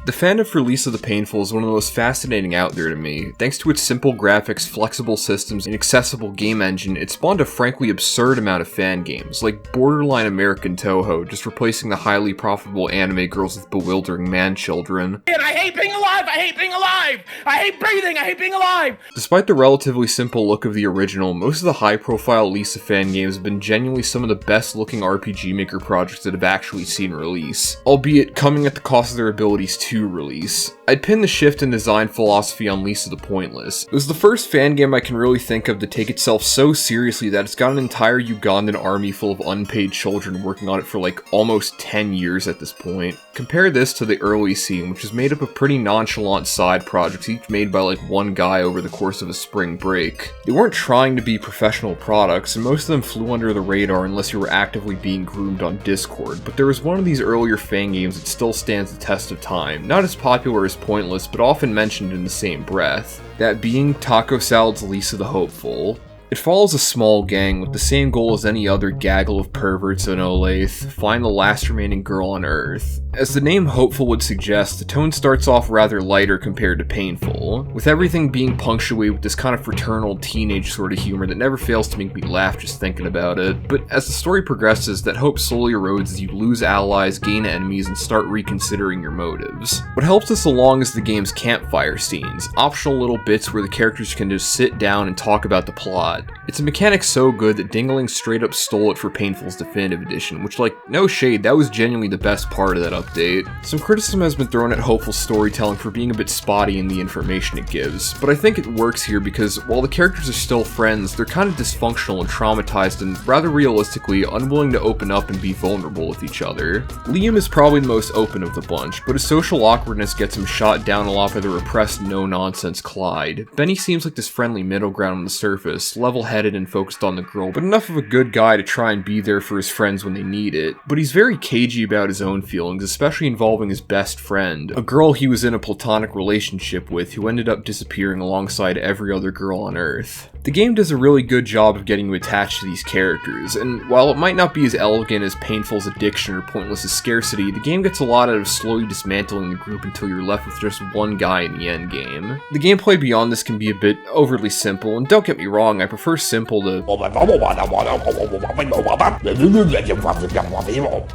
The fandom for Lisa the Painful is one of the most fascinating out there to me. Thanks to its simple graphics, flexible systems, and accessible game engine, it spawned a frankly absurd amount of fan games, like borderline American Toho, just replacing the highly profitable anime girls with bewildering man-children. And I hate being alive! I hate being alive! I hate breathing! I hate being alive! Despite the relatively simple look of the original, most of the high-profile Lisa fan games have been genuinely some of the best-looking RPG Maker projects that have actually seen release, albeit coming at the cost of their abilities to release. I'd pin the shift in design philosophy on Lisa the Pointless. It was the first fan game I can really think of to take itself so seriously that it's got an entire Ugandan army full of unpaid children working on it for like almost 10 years at this point. Compare this to the early scene, which is made up of pretty nonchalant side projects, each made by like one guy over the course of a spring break. They weren't trying to be professional products, and most of them flew under the radar unless you were actively being groomed on Discord, but there was one of these earlier fan games that still stands the test of time. Not as popular as Pointless, but often mentioned in the same breath. That being Taco Salad's Lisa the Hopeful. It follows a small gang with the same goal as any other gaggle of perverts on Olathe: find the last remaining girl on Earth. As the name Hopeful would suggest, the tone starts off rather lighter compared to Painful, with everything being punctuated with this kind of fraternal teenage sort of humor that never fails to make me laugh just thinking about it. But as the story progresses, that hope slowly erodes as you lose allies, gain enemies, and start reconsidering your motives. What helps us along is the game's campfire scenes, optional little bits where the characters can just sit down and talk about the plot. It's a mechanic so good that Dingaling straight up stole it for Painful's Definitive Edition, which, like, no shade, that was genuinely the best part of that update. Some criticism has been thrown at Hopeful's storytelling for being a bit spotty in the information it gives, but I think it works here because while the characters are still friends, they're kind of dysfunctional and traumatized and, rather realistically, unwilling to open up and be vulnerable with each other. Liam is probably the most open of the bunch, but his social awkwardness gets him shot down a lot by the repressed no-nonsense Clyde. Benny seems like this friendly middle ground on the surface, level-headed and focused on the girl, but enough of a good guy to try and be there for his friends when they need it. But he's very cagey about his own feelings, especially involving his best friend, a girl he was in a platonic relationship with who ended up disappearing alongside every other girl on Earth. The game does a really good job of getting you attached to these characters, and while it might not be as elegant as Painful's addiction or Pointless's scarcity, the game gets a lot out of slowly dismantling the group until you're left with just one guy in the endgame. The gameplay beyond this can be a bit overly simple, and don't get me wrong, I prefer simple to...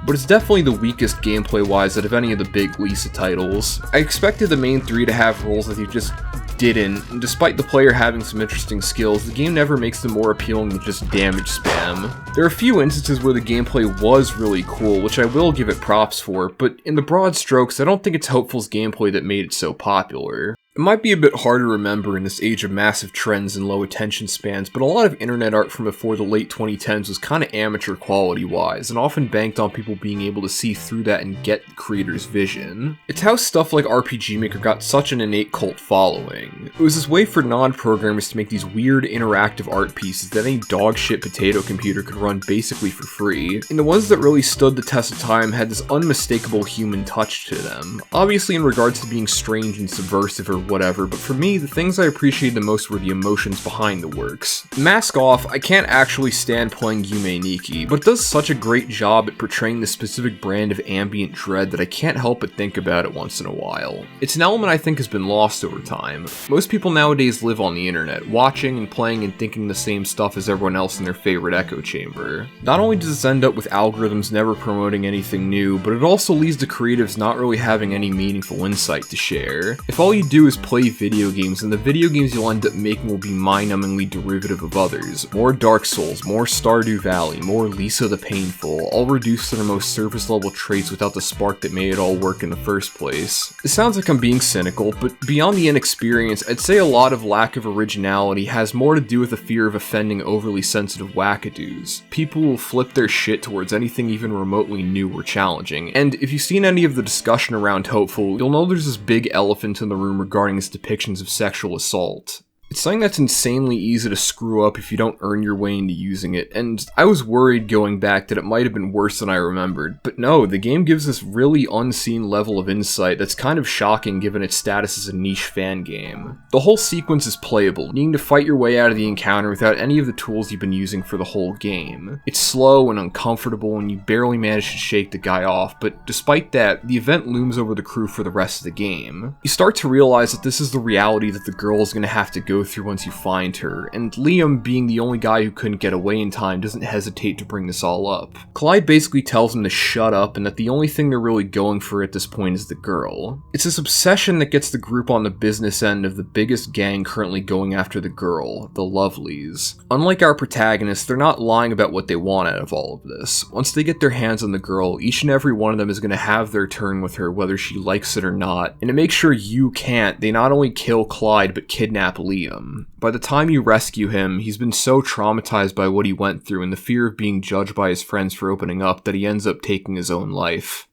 but it's definitely the weakest gameplay-wise out of any of the big Lisa titles. I expected the main three to have roles that they just didn't, and despite the player having some interesting skills, the game never makes them more appealing than just damage spam. There are a few instances where the gameplay was really cool, which I will give it props for, but in the broad strokes, I don't think it's Hopeful's gameplay that made it so popular. It might be a bit hard to remember in this age of massive trends and low attention spans, but a lot of internet art from before the late 2010s was kinda amateur quality wise, and often banked on people being able to see through that and get the creator's vision. It's how stuff like RPG Maker got such an innate cult following. It was this way for non-programmers to make these weird interactive art pieces that any dogshit potato computer could run basically for free, and the ones that really stood the test of time had this unmistakable human touch to them. Obviously in regards to being strange and subversive or whatever, but for me, the things I appreciated the most were the emotions behind the works. Mask off, I can't actually stand playing Yume Nikki, but it does such a great job at portraying this specific brand of ambient dread that I can't help but think about it once in a while. It's an element I think has been lost over time. Most people nowadays live on the internet, watching and playing and thinking the same stuff as everyone else in their favorite echo chamber. Not only does this end up with algorithms never promoting anything new, but it also leads to creatives not really having any meaningful insight to share. If all you do is play video games, and the video games you'll end up making will be mind-numbingly derivative of others. More Dark Souls, more Stardew Valley, more Lisa the Painful, all reduced to their most surface-level traits without the spark that made it all work in the first place. It sounds like I'm being cynical, but beyond the inexperience, I'd say a lot of lack of originality has more to do with the fear of offending overly sensitive wackadoos. People will flip their shit towards anything even remotely new or challenging, and if you've seen any of the discussion around Hopeful, you'll know there's this big elephant in the room regarding its depictions of sexual assault. It's something that's insanely easy to screw up if you don't earn your way into using it, and I was worried going back that it might have been worse than I remembered, but no, the game gives this really unseen level of insight that's kind of shocking given its status as a niche fan game. The whole sequence is playable, needing to fight your way out of the encounter without any of the tools you've been using for the whole game. It's slow and uncomfortable and you barely manage to shake the guy off, but despite that, the event looms over the crew for the rest of the game. You start to realize that this is the reality that the girl is going to have to go through once you find her, and Liam, being the only guy who couldn't get away in time, doesn't hesitate to bring this all up. Clyde basically tells him to shut up and that the only thing they're really going for at this point is the girl. It's this obsession that gets the group on the business end of the biggest gang currently going after the girl, the Lovelies. Unlike our protagonists, they're not lying about what they want out of all of this. Once they get their hands on the girl, each and every one of them is going to have their turn with her whether she likes it or not, and to make sure you can't, they not only kill Clyde but kidnap Liam. By the time you rescue him, he's been so traumatized by what he went through and the fear of being judged by his friends for opening up that he ends up taking his own life.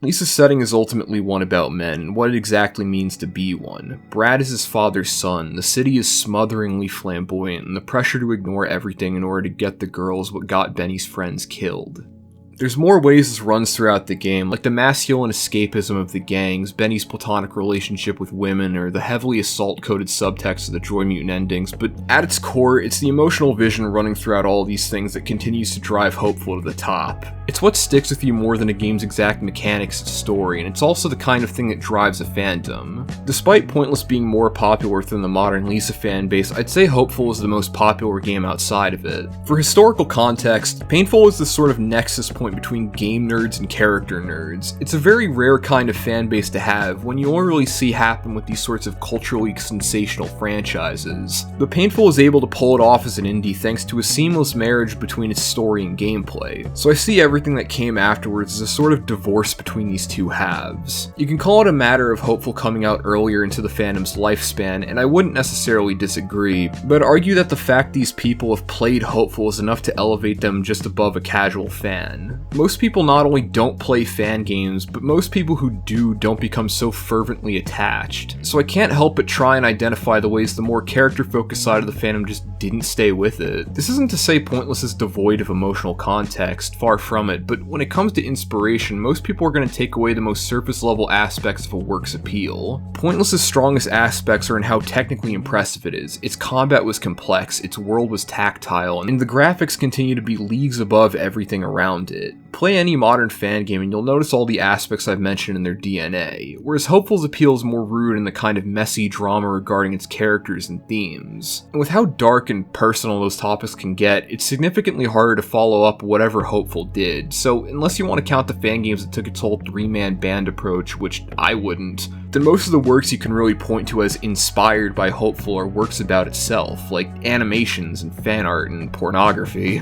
Lisa's setting is ultimately one about men, and what it exactly means to be one. Brad is his father's son, the city is smotheringly flamboyant, and the pressure to ignore everything in order to get the girl is what got Benny's friends killed. There's more ways this runs throughout the game, like the masculine escapism of the gangs, Benny's platonic relationship with women, or the heavily assault-coded subtext of the Joy Mutant endings, but at its core, it's the emotional vision running throughout all these things that continues to drive Hopeful to the top. It's what sticks with you more than a game's exact mechanics and story, and it's also the kind of thing that drives a fandom. Despite Pointless being more popular than the modern Lisa fanbase, I'd say Hopeful is the most popular game outside of it. For historical context, Painful is the sort of nexus point between game nerds and character nerds. It's a very rare kind of fan base to have, when you only really see happen with these sorts of culturally sensational franchises. But Painful is able to pull it off as an indie thanks to a seamless marriage between its story and gameplay. So I see everything that came afterwards as a sort of divorce between these two halves. You can call it a matter of Hopeful coming out earlier into the fandom's lifespan, and I wouldn't necessarily disagree, but I'd argue that the fact these people have played Hopeful is enough to elevate them just above a casual fan. Most people not only don't play fan games, but most people who do don't become so fervently attached. So I can't help but try and identify the ways the more character-focused side of the fandom just didn't stay with it. This isn't to say Pointless is devoid of emotional context, far from it, but when it comes to inspiration, most people are going to take away the most surface-level aspects of a work's appeal. Pointless's strongest aspects are in how technically impressive it is. Its combat was complex, its world was tactile, and the graphics continue to be leagues above everything around it. Play any modern fan game and you'll notice all the aspects I've mentioned in their DNA, whereas Hopeful's appeal is more rooted in the kind of messy drama regarding its characters and themes. And with how dark and personal those topics can get, it's significantly harder to follow up whatever Hopeful did, so unless you want to count the fan games that took its whole three-man band approach, which I wouldn't, then most of the works you can really point to as inspired by Hopeful are works about itself, like animations and fan art and pornography.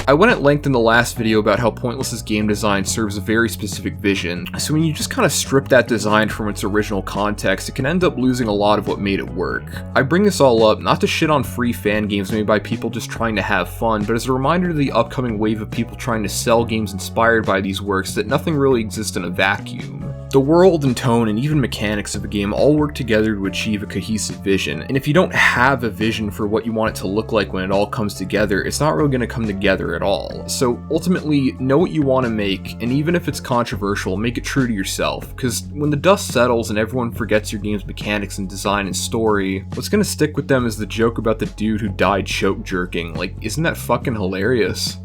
I went at length in the last video about how Pointless's game design serves a very specific vision, so when you just kind of strip that design from its original context, it can end up losing a lot of what made it work. I bring this all up not to shit on free fan games made by people just trying to have fun, but as a reminder to the upcoming wave of people trying to sell games inspired by these works that nothing really exists in a vacuum. The world and tone and even mechanics of a game all work together to achieve a cohesive vision, and if you don't have a vision for what you want it to look like when it all comes together, it's not really going to come together at all. So ultimately, know what you want to make, and even if it's controversial, make it true to yourself, because when the dust settles and everyone forgets your game's mechanics and design and story, what's going to stick with them is the joke about the dude who died choke jerking. Like, isn't that fucking hilarious?